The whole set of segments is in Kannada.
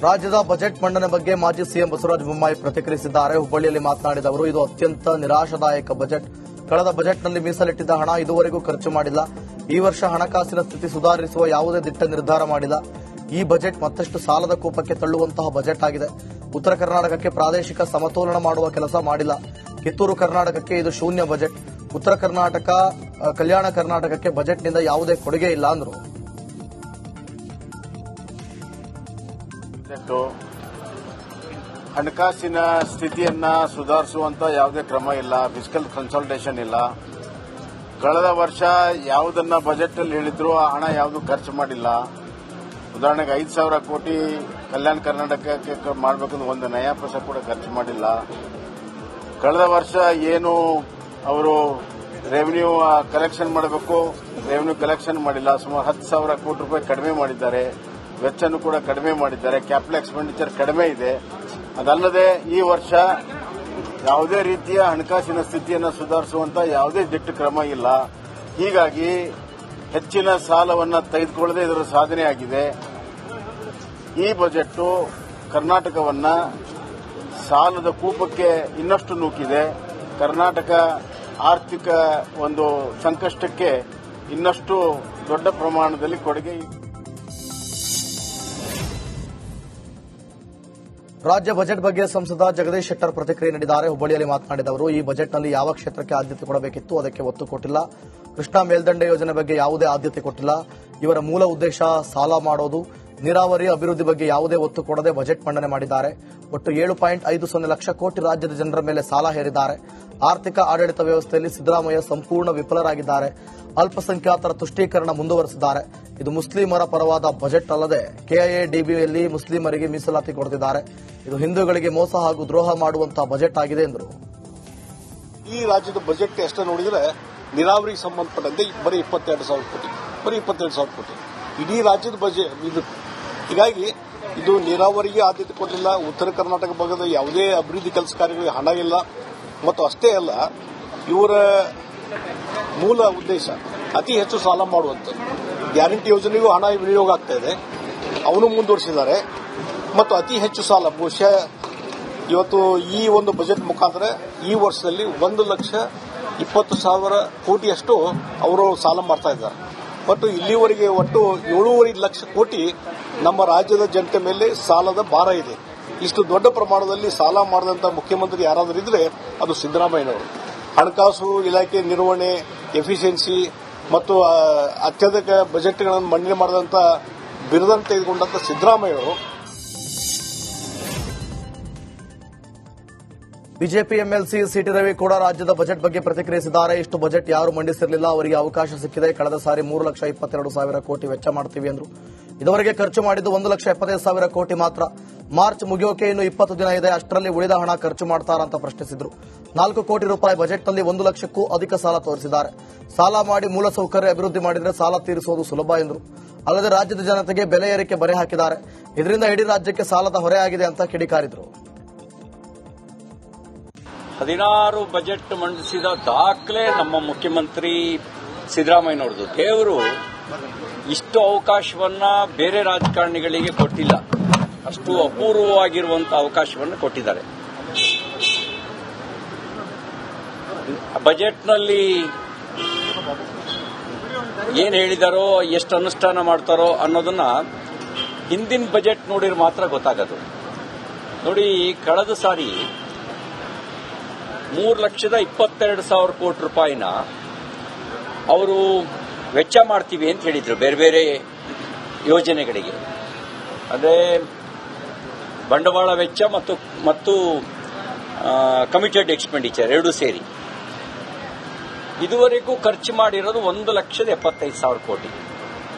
ರಾಜ್ಯದ ಬಜೆಟ್ ಮಂಡನೆ ಬಗ್ಗೆ ಮಾಜಿ ಸಿಎಂ ಬಸವರಾಜ ಬೊಮ್ಮಾಯಿ ಪ್ರತಿಕ್ರಿಯಿಸಿದ್ದಾರೆ. ಹುಬ್ಬಳ್ಳಿಯಲ್ಲಿ ಮಾತನಾಡಿದ ಅವರು, ಇದು ಅತ್ಯಂತ ನಿರಾಶಾದಾಯಕ ಬಜೆಟ್. ಕಳೆದ ಬಜೆಟ್ನಲ್ಲಿ ಮೀಸಲಿಟ್ಟಿದ್ದ ಹಣ ಇದುವರೆಗೂ ಖರ್ಚು ಮಾಡಿಲ್ಲ. ಈ ವರ್ಷ ಹಣಕಾಸಿನ ಸ್ಥಿತಿ ಸುಧಾರಿಸುವ ಯಾವುದೇ ದಿಟ್ಟ ನಿರ್ಧಾರ ಮಾಡಿಲ್ಲ. ಈ ಬಜೆಟ್ ಮತ್ತಷ್ಟು ಸಾಲದ ಕೂಪಕ್ಕೆ ತಳ್ಳುವಂತಹ ಬಜೆಟ್ ಆಗಿದೆ. ಉತ್ತರ ಕರ್ನಾಟಕಕ್ಕೆ ಪ್ರಾದೇಶಿಕ ಸಮತೋಲನ ಮಾಡುವ ಕೆಲಸ ಮಾಡಿಲ್ಲ. ಕಿತ್ತೂರು ಕರ್ನಾಟಕಕ್ಕೆ ಇದು ಶೂನ್ಯ ಬಜೆಟ್. ಉತ್ತರ ಕರ್ನಾಟಕ, ಕಲ್ಯಾಣ ಕರ್ನಾಟಕಕ್ಕೆ ಬಜೆಟ್ನಿಂದ ಯಾವುದೇ ಕೊಡುಗೆ ಇಲ್ಲ ಅಂದರು. ಹಣಕಾಸಿನ ಸ್ಥಿತಿಯನ್ನ ಸುಧಾರಿಸುವಂತ ಯಾವುದೇ ಕ್ರಮ ಇಲ್ಲ. ಫಿಸ್ಕಲ್ ಕನ್ಸಲ್ಟೇಷನ್ ಇಲ್ಲ. ಕಳೆದ ವರ್ಷ ಯಾವುದನ್ನ ಬಜೆಟ್ ಅಲ್ಲಿ ಹೇಳಿದ್ರು ಆ ಹಣ ಯಾವುದು ಖರ್ಚು ಮಾಡಿಲ್ಲ. ಉದಾಹರಣೆಗೆ 5,000 ಕೋಟಿ ಕಲ್ಯಾಣ ಕರ್ನಾಟಕಕ್ಕೆ ಮಾಡಬೇಕಂದ್ರೆ ಒಂದು ನಯಾ ಪೈಸೆ ಕೂಡ ಖರ್ಚು ಮಾಡಿಲ್ಲ. ಕಳೆದ ವರ್ಷ ಏನು ಅವರು ರೆವಿನ್ಯೂ ಕಲೆಕ್ಷನ್ ಮಾಡಬೇಕು, ರೆವಿನ್ಯೂ ಕಲೆಕ್ಷನ್ ಮಾಡಿಲ್ಲ. ಸುಮಾರು 10,000 ಕೋಟಿ ರೂಪಾಯಿ ಕಡಿಮೆ ಮಾಡಿದ್ದಾರೆ. ವೆಚ್ಚನೂ ಕೂಡ ಕಡಿಮೆ ಮಾಡಿದ್ದಾರೆ. ಕ್ಯಾಪಿಟಲ್ ಎಕ್ಸ್ಪೆಂಡಿಚರ್ ಕಡಿಮೆ ಇದೆ. ಅದಲ್ಲದೆ ಈ ವರ್ಷ ಯಾವುದೇ ರೀತಿಯ ಹಣಕಾಸಿನ ಸ್ಥಿತಿಯನ್ನು ಸುಧಾರಿಸುವಂತ ಯಾವುದೇ ದಿಟ್ಟ ಕ್ರಮ ಇಲ್ಲ. ಹೀಗಾಗಿ ಹೆಚ್ಚಿನ ಸಾಲವನ್ನು ತೆಗೆದುಕೊಳ್ಳದೆ ಇದರ ಸಾಧನೆ ಆಗಿದೆ. ಈ ಬಜೆಟ್ ಕರ್ನಾಟಕವನ್ನ ಸಾಲದ ಕೂಪಕ್ಕೆ ಇನ್ನಷ್ಟು ನೂಕಿದೆ. ಕರ್ನಾಟಕ ಆರ್ಥಿಕ ಒಂದು ಸಂಕಷ್ಟಕ್ಕೆ ಇನ್ನಷ್ಟು ದೊಡ್ಡ ಪ್ರಮಾಣದಲ್ಲಿ ಕೊಡುಗೆ. ರಾಜ್ಯ ಬಜೆಟ್ ಬಗ್ಗೆ ಸಂಸದ ಜಗದೀಶ್ ಶೆಟ್ಟರ್ ಪ್ರತಿಕ್ರಿಯೆ ನೀಡಿದ್ದಾರೆ. ಹುಬ್ಬಳ್ಳಿಯಲ್ಲಿ ಮಾತನಾಡಿದ ಅವರು, ಈ ಬಜೆಟ್ನಲ್ಲಿ ಯಾವ ಕ್ಷೇತ್ರಕ್ಕೆ ಆದ್ಯತೆ ಕೊಡಬೇಕಿತ್ತು ಅದಕ್ಕೆ ಒತ್ತು ಕೊಟ್ಟಿಲ್ಲ. ಕೃಷ್ಣಾ ಮೇಲ್ದಂಡೆ ಯೋಜನೆ ಬಗ್ಗೆ ಯಾವುದೇ ಆದ್ಯತೆ ಕೊಟ್ಟಿಲ್ಲ. ಇವರ ಮೂಲ ಉದ್ದೇಶ ಸಾಲ ಮಾಡೋದು. ನೀರಾವರಿ ಅಭಿವೃದ್ಧಿ ಬಗ್ಗೆ ಯಾವುದೇ ಒತ್ತು ಕೊಡದೆ ಬಜೆಟ್ ಮಂಡನೆ ಮಾಡಿದ್ದಾರೆ. ಒಟ್ಟು 7.50 ಲಕ್ಷ ಕೋಟಿ ರಾಜ್ಯದ ಜನರ ಮೇಲೆ ಸಾಲ ಹೇರಿದ್ದಾರೆ. ಆರ್ಥಿಕ ಆಡಳಿತ ವ್ಯವಸ್ಥೆಯಲ್ಲಿ ಸಿದ್ದರಾಮಯ್ಯ ಸಂಪೂರ್ಣ ವಿಫಲರಾಗಿದ್ದಾರೆ. ಅಲ್ಪಸಂಖ್ಯಾತರ ತುಷ್ಟೀಕರಣ ಮುಂದುವರೆಸಿದ್ದಾರೆ. ಇದು ಮುಸ್ಲಿಮರ ಪರವಾದ ಬಜೆಟ್ ಅಲ್ಲದೆ ಕೆಐಎಡಿಬಿಯಲ್ಲಿ ಮುಸ್ಲಿಮರಿಗೆ ಮೀಸಲಾತಿ ಕೊಡುತ್ತಿದ್ದಾರೆ. ಇದು ಹಿಂದೂಗಳಿಗೆ ಮೋಸ ಹಾಗೂ ದ್ರೋಹ ಮಾಡುವಂತಹ ಬಜೆಟ್ ಆಗಿದೆ ಎಂದರು. ಈ ರಾಜ್ಯದ ಬಜೆಟ್ ಎಷ್ಟು ನೋಡಿದ್ರೆ ನೀರಾವರಿಗೆ ಸಂಬಂಧಪಟ್ಟಂತೆ ಬರೀ 22,000 ಕೋಟಿ ಇಡೀ ರಾಜ್ಯದ ಬಜೆಟ್ ಇದು. ಹೀಗಾಗಿ ಇದು ನೀರಾವರಿಗೆ ಆದ್ಯತೆ ಕೊಟ್ಟಿಲ್ಲ. ಉತ್ತರ ಕರ್ನಾಟಕ ಭಾಗದ ಯಾವುದೇ ಅಭಿವೃದ್ಧಿ ಕೆಲಸ ಕಾರ್ಯಗಳಿಗೆ ಹಣ ಇಲ್ಲ. ಮತ್ತು ಅಷ್ಟೇ ಅಲ್ಲ, ಇವರ ಮೂಲ ಉದ್ದೇಶ ಅತಿ ಹೆಚ್ಚು ಸಾಲ ಮಾಡುವಂಥದ್ದು. ಗ್ಯಾರಂಟಿ ಯೋಜನೆಗೂ ಹಣ ವಿನಿಯೋಗ ಆಗ್ತಾ ಇದೆ, ಅವನು ಮುಂದುವರಿಸಿದ್ದಾರೆ. ಮತ್ತು ಅತಿ ಹೆಚ್ಚು ಸಾಲ ಬಹುಶಃ ಇವತ್ತು ಈ ಒಂದು ಬಜೆಟ್ ಮುಖಾಂತರ ಈ ವರ್ಷದಲ್ಲಿ 1,20,000 ಕೋಟಿಯಷ್ಟು ಅವರು ಸಾಲ ಮಾಡ್ತಾ ಇದ್ದಾರೆ. ಮತ್ತು ಇಲ್ಲಿವರೆಗೆ ಒಟ್ಟು 7.5 ಲಕ್ಷ ಕೋಟಿ ನಮ್ಮ ರಾಜ್ಯದ ಜನತೆ ಮೇಲೆ ಸಾಲದ ಭಾರ ಇದೆ. ಇಷ್ಟು ದೊಡ್ಡ ಪ್ರಮಾಣದಲ್ಲಿ ಸಾಲ ಮಾಡಿದಂಥ ಮುಖ್ಯಮಂತ್ರಿ ಯಾರಾದರೂ ಇದ್ರೆ ಅದು ಸಿದ್ದರಾಮಯ್ಯನವರು. ಹಣಕಾಸು ಇಲಾಖೆ ನಿರ್ವಹಣೆ, ಎಫಿಷಿಯನ್ಸಿ ಮತ್ತು ಅತ್ಯಧಿಕ ಬಜೆಟ್ಗಳನ್ನು ಮಂಡನೆ ಮಾಡಿದಂಥ ಬಿರುದನ್ನು ತೆಗೆದುಕೊಂಡಂಥ ಸಿದ್ದರಾಮಯ್ಯನವರು. ಬಿಜೆಪಿ ಎಂಎಲ್ಸಿ ಸಿಟಿ ರವಿ ಕೂಡ ರಾಜ್ಯದ ಬಜೆಟ್ ಬಗ್ಗೆ ಪ್ರತಿಕ್ರಿಯಿಸಿದ್ದಾರೆ. ಇಷ್ಟು ಬಜೆಟ್ ಯಾರು ಮಂಡಿಸಿರಲಿಲ್ಲ, ಅವರಿಗೆ ಅವಕಾಶ ಸಿಕ್ಕಿದೆ. ಕಳೆದ ಸಾರಿ 3,22,000 ಕೋಟಿ ವೆಚ್ಚ ಮಾಡ್ತೀವಿ ಎಂದರು. ಇದುವರೆಗೆ ಖರ್ಚು ಮಾಡಿದ್ದು 1,75,000 ಕೋಟಿ ಮಾತ್ರ. ಮಾರ್ಚ್ ಮುಗಿಯೋಕೆ ಇನ್ನು 20 ದಿನ ಇದೆ. ಅಷ್ಟರಲ್ಲಿ ಉಳಿದ ಹಣ ಖರ್ಚು ಮಾಡ್ತಾರಂತ ಪ್ರಶ್ನಿಸಿದ್ರು. 4 ಕೋಟಿ ರೂಪಾಯಿ ಬಜೆಟ್ನಲ್ಲಿ 1 ಲಕ್ಷಕ್ಕೂ ಅಧಿಕ ಸಾಲ ತೋರಿಸಿದ್ದಾರೆ. ಸಾಲ ಮಾಡಿ ಮೂಲಸೌಕರ್ಯ ಅಭಿವೃದ್ಧಿ ಮಾಡಿದ್ರೆ ಸಾಲ ತೀರಿಸುವುದು ಸುಲಭ ಎಂದರು. ಅಲ್ಲದೆ ರಾಜ್ಯದ ಜನತೆಗೆ ಬೆಲೆ ಏರಿಕೆ ಬರೆ ಹಾಕಿದ್ದಾರೆ. ಇದರಿಂದ ಇಡೀ ರಾಜ್ಯಕ್ಕೆ ಸಾಲದ ಹೊರೆಯಾಗಿದೆ ಅಂತ ಕಿಡಿಕಾರಿದ್ರು. 16 ಬಜೆಟ್ ಮಂಡಿಸಿದ ದಾಖಲೆ ನಮ್ಮ ಮುಖ್ಯಮಂತ್ರಿ ಸಿದ್ದರಾಮಯ್ಯನವರದು. ದೇವರು ಇಷ್ಟು ಅವಕಾಶವನ್ನ ಬೇರೆ ರಾಜಕಾರಣಿಗಳಿಗೆ ಕೊಟ್ಟಿಲ್ಲ. ಅಷ್ಟು ಅಪೂರ್ವವಾಗಿರುವಂತಹ ಅವಕಾಶವನ್ನು ಕೊಟ್ಟಿದ್ದಾರೆ. ಬಜೆಟ್ನಲ್ಲಿ ಏನ್ ಹೇಳಿದಾರೋ, ಎಷ್ಟು ಅನುಷ್ಠಾನ ಮಾಡ್ತಾರೋ ಅನ್ನೋದನ್ನ ಹಿಂದಿನ ಬಜೆಟ್ ನೋಡಿದ್ರೆ ಮಾತ್ರ ಗೊತ್ತಾಗೋದು. ನೋಡಿ, ಕಳೆದ ಸಾರಿ 3,22,000 ಕೋಟಿ ರೂಪಾಯಿನ ಅವರು ವೆಚ್ಚ ಮಾಡ್ತೀವಿ ಅಂತ ಹೇಳಿದ್ರು ಬೇರೆ ಬೇರೆ ಯೋಜನೆಗಳಿಗೆ. ಅಂದರೆ ಬಂಡವಾಳ ವೆಚ್ಚ ಮತ್ತು ಕಮಿಟೆಡ್ ಎಕ್ಸ್ಪೆಂಡಿಚರ್ ಎರಡೂ ಸೇರಿ ಇದುವರೆಗೂ ಖರ್ಚು ಮಾಡಿರೋದು 1,75,000 ಕೋಟಿ.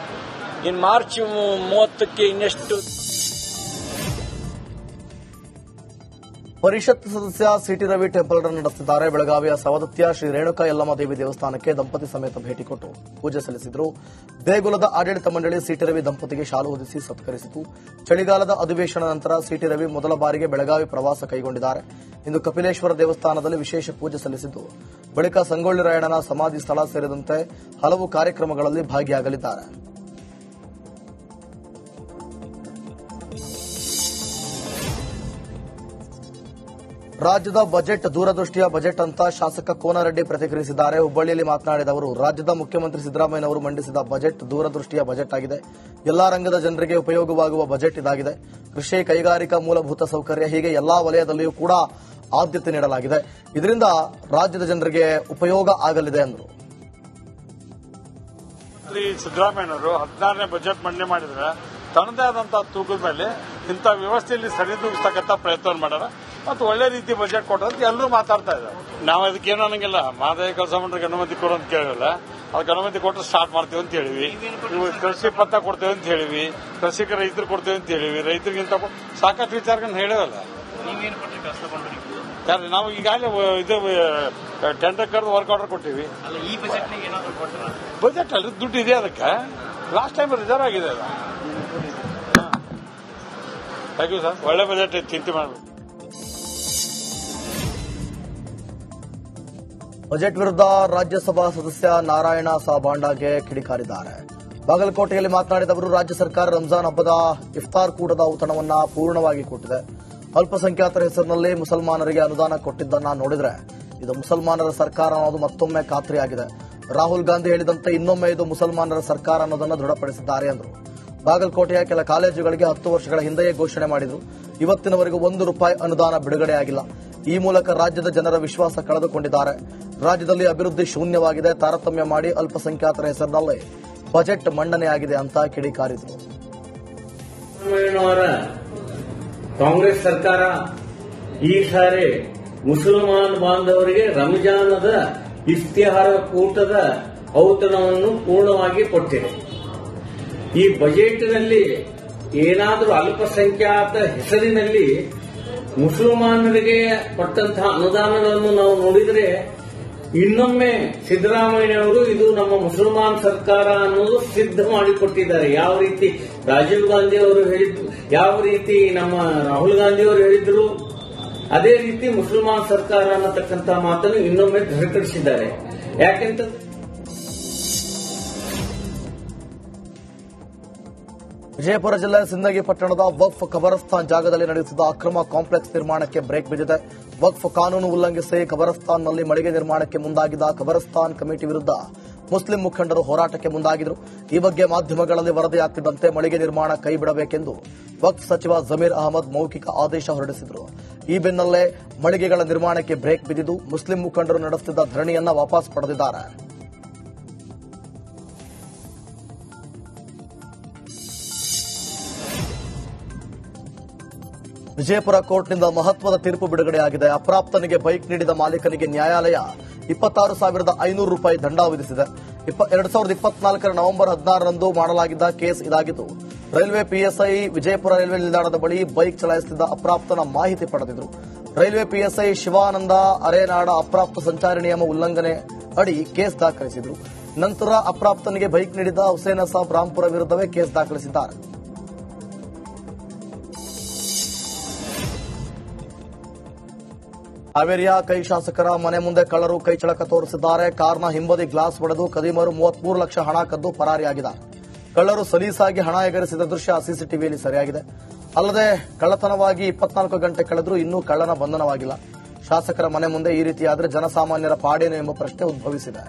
ಇನ್ನು ಮಾರ್ಚ್ 30ಕ್ಕೆ ಇನ್ನೆಷ್ಟು. ಪರಿಷತ್ ಸದಸ್ಯ ಸಿಟಿ ರವಿ ಟೆಂಪಲ್ ರನ್ ನಡೆಸಿದ್ದಾರೆ. ಬೆಳಗಾವಿಯ ಸವದತ್ತಿಯ ಶ್ರೀ ರೇಣುಕಾ ಯಲ್ಲಮ್ಮ ದೇವಿ ದೇವಸ್ಥಾನಕ್ಕೆ ದಂಪತಿ ಸಮೇತ ಭೇಟಿ ಕೊಟ್ಟು ಪೂಜೆ ಸಲ್ಲಿಸಿದರು. ದೇಗುಲದ ಆಡಳಿತ ಮಂಡಳಿ ಸಿಟಿ ರವಿ ದಂಪತಿಗೆ ಶಾಲು ಹೊದಿಸಿ ಸತ್ಕರಿಸಿತು. ಚಳಿಗಾಲದ ಅಧಿವೇಶನ ನಂತರ ಸಿಟಿ ರವಿ ಮೊದಲ ಬಾರಿಗೆ ಬೆಳಗಾವಿ ಪ್ರವಾಸ ಕೈಗೊಂಡಿದ್ದಾರೆ. ಇಂದು ಕಪಿಲೇಶ್ವರ ದೇವಸ್ಥಾನದಲ್ಲಿ ವಿಶೇಷ ಪೂಜೆ ಸಲ್ಲಿಸಿದ್ದು, ಬಳಿಕ ಸಂಗೊಳ್ಳಿ ರಾಯಣ್ಣನ ಸಮಾಧಿ ಸ್ಥಳ ಸೇರಿದಂತೆ ಹಲವು ಕಾರ್ಯಕ್ರಮಗಳಲ್ಲಿ ಭಾಗಿಯಾಗಲಿದ್ದಾರೆ. ರಾಜ್ಯದ ಬಜೆಟ್ ದೂರದೃಷ್ಟಿಯ ಬಜೆಟ್ ಅಂತ ಶಾಸಕ ಕೋನರೆಡ್ಡಿ ಪ್ರತಿಕ್ರಿಯಿಸಿದ್ದಾರೆ. ಹುಬ್ಬಳ್ಳಿಯಲ್ಲಿ ಮಾತನಾಡಿದ ಅವರು, ರಾಜ್ಯದ ಮುಖ್ಯಮಂತ್ರಿ ಸಿದ್ದರಾಮಯ್ಯನವರು ಮಂಡಿಸಿದ ಬಜೆಟ್ ದೂರದೃಷ್ಟಿಯ ಬಜೆಟ್ ಆಗಿದೆ. ಎಲ್ಲಾ ರಂಗದ ಜನರಿಗೆ ಉಪಯೋಗವಾಗುವ ಬಜೆಟ್ ಇದಾಗಿದೆ. ಕೃಷಿ, ಕೈಗಾರಿಕಾ, ಮೂಲಭೂತ ಸೌಕರ್ಯ ಹೀಗೆ ಎಲ್ಲಾ ವಲಯದಲ್ಲಿಯೂ ಕೂಡ ಆದ್ಯತೆ ನೀಡಲಾಗಿದೆ. ಇದರಿಂದ ರಾಜ್ಯದ ಜನರಿಗೆ ಉಪಯೋಗ ಆಗಲಿದೆ ಎಂದರು. ಸಿದ್ದರಾಮಯ್ಯನವರು 16ನೇ ಬಜೆಟ್ ಮಂಡನೆ ಮಾಡಿದ್ರೆ ತನ್ನದೇ ಆದಂತಹ ತೂಕದ ಮೇಲೆ ಇಂಥ ವ್ಯವಸ್ಥೆಯಲ್ಲಿ ಸರಿದೂಗಿಸ್ತಕ್ಕಂಥ ಪ್ರಯತ್ನ ಮಾಡ್ಯಾರ ಮತ್ತು ಒಳ್ಳೆ ರೀತಿ ಬಜೆಟ್ ಕೊಟ್ಟರು ಅಂತ ಎಲ್ಲರೂ ಮಾತಾಡ್ತಾ ಇದ್ದಾರೆ. ನಾವು ಅದಕ್ಕೇನು ಅನ್ನಂಗಿಲ್ಲ, ಮಾದರಿ ಕೆಲಸ ಮಾಡ್ರೆ ಅನುಮತಿ ಕೊಡು ಅಂತ ಕೇಳಿಲ್ಲ. ಅದಕ್ಕೆ ಅನುಮತಿ ಕೊಟ್ಟರೆ ಸ್ಟಾರ್ಟ್ ಮಾಡ್ತೀವಿ ಅಂತ ಹೇಳಿವಿ. ನೀವು ಕೃಷಿ ಪತ್ತ ಕೊಡ್ತೇವೆ ಅಂತ ಹೇಳಿವಿ, ಕೃಷಿಕ ರೈತರು ಕೊಡ್ತೇವೆ ಅಂತ ಹೇಳಿವಿ. ರೈತರಿಗಿಂತ ಸಾಕಷ್ಟು ವಿಚಾರಗಳನ್ನ ಹೇಳಿವಲ್ಲ. ಯಾರು ನಾವು ಈಗಾಗಲೇ ಇದು ಟೆಂಡರ್ ಕರೆದು ವರ್ಕ್ ಆರ್ಡರ್ ಕೊಟ್ಟಿವಿ. ಬಜೆಟ್ ಅಲ್ಲಿ ದುಡ್ಡು ಇದೆ, ಅದಕ್ಕೆ ಲಾಸ್ಟ್ ಟೈಮ್ ರಿಸರ್ವ್ ಆಗಿದೆ. ಅದು ಥ್ಯಾಂಕ್ ಯು ಸರ್. ಒಳ್ಳೆ ಬಜೆಟ್ ಚಿಂತೆ ಮಾಡಬೇಕು. ಬಜೆಟ್ ವಿರುದ್ಧ ರಾಜ್ಯಸಭಾ ಸದಸ್ಯ ನಾರಾಯಣ ಸಾಬಾಂಡಗೆ ಕಿಡಿಕಾರಿದ್ದಾರೆ. ಬಾಗಲಕೋಟೆಯಲ್ಲಿ ಮಾತನಾಡಿದ ಅವರು, ರಾಜ್ಯ ಸರ್ಕಾರ ರಂಜಾನ್ ಹಬ್ಬದ ಇಫ್ತಾರ್ ಕೂಟದ ಔತಣವನ್ನ ಪೂರ್ಣವಾಗಿ ಕೊಟ್ಟಿದೆ. ಅಲ್ಪಸಂಖ್ಯಾತರ ಹೆಸರಿನಲ್ಲಿ ಮುಸಲ್ಮಾನರಿಗೆ ಅನುದಾನ ಕೊಟ್ಟಿದ್ದನ್ನ ನೋಡಿದ್ರೆ ಇದು ಮುಸಲ್ಮಾನರ ಸರ್ಕಾರ ಅನ್ನೋದು ಮತ್ತೊಮ್ಮೆ ಖಾತ್ರಿಯಾಗಿದೆ. ರಾಹುಲ್ ಗಾಂಧಿ ಹೇಳಿದಂತೆ ಇನ್ನೊಮ್ಮೆ ಇದು ಮುಸಲ್ಮಾನರ ಸರ್ಕಾರ ಅನ್ನೋದನ್ನು ದೃಢಪಡಿಸಿದ್ದಾರೆ ಎಂದರು. ಬಾಗಲಕೋಟೆಯ ಕೆಲ ಕಾಲೇಜುಗಳಿಗೆ 10 ವರ್ಷಗಳ ಹಿಂದೆಯೇ ಘೋಷಣೆ ಮಾಡಿದ್ರು. ಇವತ್ತಿನವರೆಗೂ ₹1 ಅನುದಾನ ಬಿಡುಗಡೆಯಾಗಿಲ್ಲ. ಈ ಮೂಲಕ ರಾಜ್ಯದ ಜನರ ವಿಶ್ವಾಸ ಕಳೆದುಕೊಂಡಿದ್ದಾರೆ. ರಾಜ್ಯದಲ್ಲಿ ಅಭಿವೃದ್ಧಿ ಶೂನ್ಯವಾಗಿದೆ. ತಾರತಮ್ಯ ಮಾಡಿ ಅಲ್ಪಸಂಖ್ಯಾತರ ಹೆಸರಿನಲ್ಲಿ ಬಜೆಟ್ ಮಂಡನೆಯಾಗಿದೆ ಅಂತ ಕಿಡಿಕಾರಿದರು. ಕಾಂಗ್ರೆಸ್ ಸರ್ಕಾರ ಈ ಸಾರಿ ಮುಸಲ್ಮಾನ್ ಬಾಂಧವರಿಗೆ ರಂಜಾನದ ಇಫ್ತಿಹಾರ ಕೂಟದ ಔತಣವನ್ನು ಪೂರ್ಣವಾಗಿ ಕೊಟ್ಟಿದೆ. ಈ ಬಜೆಟ್ನಲ್ಲಿ ಏನಾದರೂ ಅಲ್ಪಸಂಖ್ಯಾತ ಹೆಸರಿನಲ್ಲಿ ಮುಸಲ್ಮಾನರಿಗೆ ಕೊಟ್ಟಂತಹ ಅನುದಾನಗಳನ್ನು ನಾವು ನೋಡಿದರೆ ಇನ್ನೊಮ್ಮೆ ಸಿದ್ದರಾಮಯ್ಯನವರು ಇದು ನಮ್ಮ ಮುಸಲ್ಮಾನ್ ಸರ್ಕಾರ ಅನ್ನೋದು ಸಿದ್ಧ ಮಾಡಿಕೊಟ್ಟಿದ್ದಾರೆ. ಯಾವ ರೀತಿ ರಾಜೀವ್ ಗಾಂಧಿ ಅವರು ಹೇಳಿದ್ರು, ಯಾವ ರೀತಿ ನಮ್ಮ ರಾಹುಲ್ ಗಾಂಧಿ ಅವರು ಹೇಳಿದ್ರು, ಅದೇ ರೀತಿ ಮುಸಲ್ಮಾನ್ ಸರ್ಕಾರ ಅನ್ನತಕ್ಕಂಥ ಮಾತನ್ನು ಇನ್ನೊಮ್ಮೆ ದೃಢಪಡಿಸಿದ್ದಾರೆ. ಯಾಕೆಂತಂದ್ರೆ ವಿಜಯಪುರ ಜಿಲ್ಲೆ ಸಿಂದಗಿ ಪಟ್ಟಣದ ವಕ್ಫ್ ಖಬರಸ್ತಾನ್ ಜಾಗದಲ್ಲಿ ನಡೆಯುತ್ತಿದ್ದ ಅಕ್ರಮ ಕಾಂಪ್ಲೆಕ್ಸ್ ನಿರ್ಮಾಣಕ್ಕೆ ಬ್ರೇಕ್ ಬಿದ್ದಿದೆ. ವಕ್ಫ್ ಕಾನೂನು ಉಲ್ಲಂಘಿಸಿ ಖಬರಸ್ತಾನ್ನಲ್ಲಿ ಮಳಿಗೆ ನಿರ್ಮಾಣಕ್ಕೆ ಮುಂದಾಗಿದ್ದ ಖಬರಸ್ತಾನ್ ಕಮಿಟಿ ವಿರುದ್ಧ ಮುಸ್ಲಿಂ ಮುಖಂಡರು ಹೋರಾಟಕ್ಕೆ ಮುಂದಾಗಿದ್ರು. ಈ ಬಗ್ಗೆ ಮಾಧ್ಯಮಗಳಲ್ಲಿ ವರದಿಯಾಗ್ತಿದ್ದಂತೆ ಮಳಿಗೆ ನಿರ್ಮಾಣ ಕೈಬಿಡಬೇಕೆಂದು ವಕ್ಫ್ ಸಚಿವ ಜಮೀರ್ ಅಹಮದ್ ಮೌಖಿಕ ಆದೇಶ ಹೊರಡಿಸಿದ್ರು. ಈ ಬೆನ್ನಲ್ಲೇ ಮಳಿಗೆಗಳ ನಿರ್ಮಾಣಕ್ಕೆ ಬ್ರೇಕ್ ಬಿದ್ದಿದ್ದು ಮುಸ್ಲಿಂ ಮುಖಂಡರು ನಡೆಸುತ್ತಿದ್ದ ಧರಣಿಯನ್ನ ವಾಪಸ್ ಪಡೆದಿದ್ದಾರೆ. ವಿಜಯಪುರ ಕೋರ್ಟ್ನಿಂದ ಮಹತ್ವದ ತೀರ್ಪು ಬಿಡುಗಡೆಯಾಗಿದೆ. ಅಪ್ರಾಪ್ತನಿಗೆ ಬೈಕ್ ನೀಡಿದ ಮಾಲೀಕನಿಗೆ ನ್ಯಾಯಾಲಯ ₹26,500 ದಂಡ ವಿಧಿಸಿದೆ. 2024 ನವೆಂಬರ್ 16ರಂದು ಮಾಡಲಾಗಿದ್ದ ಕೇಸ್ ಇದಾಗಿದ್ದು, ರೈಲ್ವೆ ಪಿಎಸ್ಐ ವಿಜಯಪುರ ರೈಲ್ವೆ ನಿಲ್ದಾಣದ ಬಳಿ ಬೈಕ್ ಚಲಾಯಿಸುತ್ತಿದ್ದ ಅಪ್ರಾಪ್ತನ ಮಾಹಿತಿ ಪಡೆದಿದ್ರು. ರೈಲ್ವೆ ಪಿಎಸ್ಐ ಶಿವಾನಂದ ಅರೇನಾಡ ಅಪ್ರಾಪ್ತ ಸಂಚಾರಿ ನಿಯಮ ಉಲ್ಲಂಘನೆ ಅಡಿ ಕೇಸ್ ದಾಖಲಿಸಿದ್ರು. ನಂತರ ಅಪ್ರಾಪ್ತನಿಗೆ ಬೈಕ್ ನೀಡಿದ ಹುಸೇನ್ ಸಾಬ್ ರಾಂಪುರ ವಿರುದ್ಧವೇ ಕೇಸ್ ದಾಖಲಿಸಿದ್ದಾರೆ. ಹಾವೇರಿಯ ಕೈ ಶಾಸಕರ ಮನೆ ಮುಂದೆ ಕಳ್ಳರು ಕೈಚಳಕ ತೋರಿಸಿದ್ದಾರೆ. ಕಾರ್ನ ಹಿಂಬದಿ ಗ್ಲಾಸ್ ಒಡೆದು ಖದೀಮರು 33 ಲಕ್ಷ ಹಣ ಕದ್ದು ಪರಾರಿಯಾಗಿದ್ದಾರೆ. ಕಳ್ಳರು ಸಲೀಸಾಗಿ ಹಣ ಎಗರಿಸಿದ ದೃಶ್ಯ ಸಿಸಿಟಿವಿಯಲ್ಲಿ ಸೆರೆಯಾಗಿದೆ. ಅಲ್ಲದೆ ಕಳ್ಳತನವಾಗಿ 24 ಗಂಟೆ ಕಳೆದರೂ ಇನ್ನೂ ಕಳ್ಳನ ಬಂಧನವಾಗಿಲ್ಲ. ಶಾಸಕರ ಮನೆ ಮುಂದೆ ಈ ರೀತಿಯಾದರೆ ಜನಸಾಮಾನ್ಯರ ಪಾಡೇನು ಎಂಬ ಪ್ರಶ್ನೆ ಉದ್ಭವಿಸಿದೆ.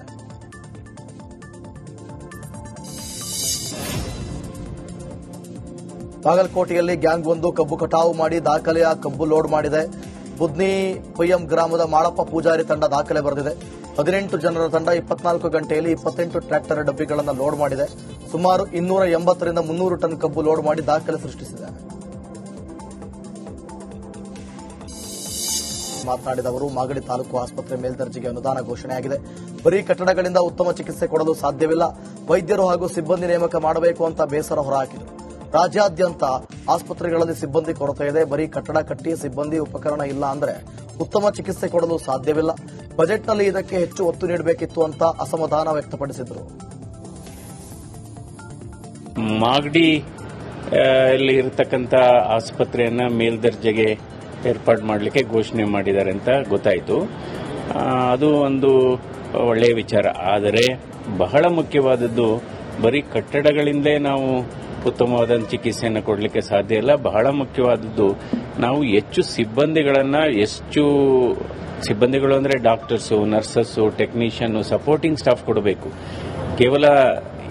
ಬಾಗಲಕೋಟೆಯಲ್ಲಿ ಗ್ಯಾಂಗ್ ಒಂದು ಕಬ್ಬು ಕಟಾವು ಮಾಡಿ ದಾಖಲೆಯ ಕಬ್ಬು ಲೋಡ್ ಮಾಡಿದೆ. ಬುದ್ನಿ ಪುಯ್ಯಂ ಗ್ರಾಮದ ಮಾಳಪ್ಪ ಪೂಜಾರಿ ತಂಡ ದಾಖಲೆ ಬರೆದಿದೆ. 18 ಜನರ ತಂಡ 24 ಗಂಟೆಯಲ್ಲಿ 28 ಟ್ರ್ಯಾಕ್ಟರ್ ಡಬ್ಬಿಗಳನ್ನು ಲೋಡ್ ಮಾಡಿದೆ. ಸುಮಾರು 280 ರಿಂದ 300 ಟನ್ ಕಬ್ಬು ಲೋಡ್ ಮಾಡಿ ದಾಖಲೆ ಸೃಷ್ಟಿಸಿದೆ. ಮಾತನಾಡಿದ ಅವರು, ಮಾಗಡಿ ತಾಲೂಕು ಆಸ್ಪತ್ರೆ ಮೇಲ್ದರ್ಜೆಗೆ ಅನುದಾನ ಘೋಷಣೆಯಾಗಿದೆ. ಬರೀ ಕಟ್ಟಡಗಳಿಂದ ಉತ್ತಮ ಚಿಕಿತ್ಸೆ ಕೊಡಲು ಸಾಧ್ಯವಿಲ್ಲ. ವೈದ್ಯರು ಹಾಗೂ ಸಿಬ್ಬಂದಿ ನೇಮಕ ಮಾಡಬೇಕು ಅಂತ ಬೇಸರ ಹೊರಹಾಕಿದರು. ರಾಜ್ಯಾದ್ಯಂತ ಆಸ್ಪತ್ರೆಗಳಲ್ಲಿ ಸಿಬ್ಬಂದಿ ಕೊರತೆ ಇದೆ. ಬರೀ ಕಟ್ಟಡ ಕಟ್ಟಿ ಸಿಬ್ಬಂದಿ ಉಪಕರಣ ಇಲ್ಲ ಅಂದ್ರೆ ಉತ್ತಮ ಚಿಕಿತ್ಸೆ ಕೊಡಲು ಸಾಧ್ಯವಿಲ್ಲ. ಬಜೆಟ್ನಲ್ಲಿ ಇದಕ್ಕೆ ಹೆಚ್ಚು ಒತ್ತು ನೀಡಬೇಕಿತ್ತು ಅಂತ ಅಸಮಾಧಾನ ವ್ಯಕ್ತಪಡಿಸಿದರು. ಮಾಗಡಿ ಇಲ್ಲಿ ಇರತಕ್ಕಂಥ ಆಸ್ಪತ್ರೆಯನ್ನ ಮೇಲ್ದರ್ಜೆಗೆ ಏರ್ಪಾಡು ಮಾಡಲಿಕ್ಕೆ ಘೋಷಣೆ ಮಾಡಿದ್ದಾರೆ ಅಂತ ಗೊತ್ತಾಯಿತು. ಅದು ಒಂದು ಒಳ್ಳೆಯ ವಿಚಾರ. ಆದರೆ ಬಹಳ ಮುಖ್ಯವಾದದ್ದು, ಬರೀ ಕಟ್ಟಡಗಳಿಂದಲೇ ನಾವು ಉತ್ತಮವಾದ ಚಿಕಿತ್ಸೆಯನ್ನು ಕೊಡಲಿಕ್ಕೆ ಸಾಧ್ಯ ಇಲ್ಲ. ಬಹಳ ಮುಖ್ಯವಾದದ್ದು ನಾವು ಹೆಚ್ಚು ಸಿಬ್ಬಂದಿಗಳು ಅಂದರೆ doctors, nurses, technician, supporting staff ಕೊಡಬೇಕು. ಕೇವಲ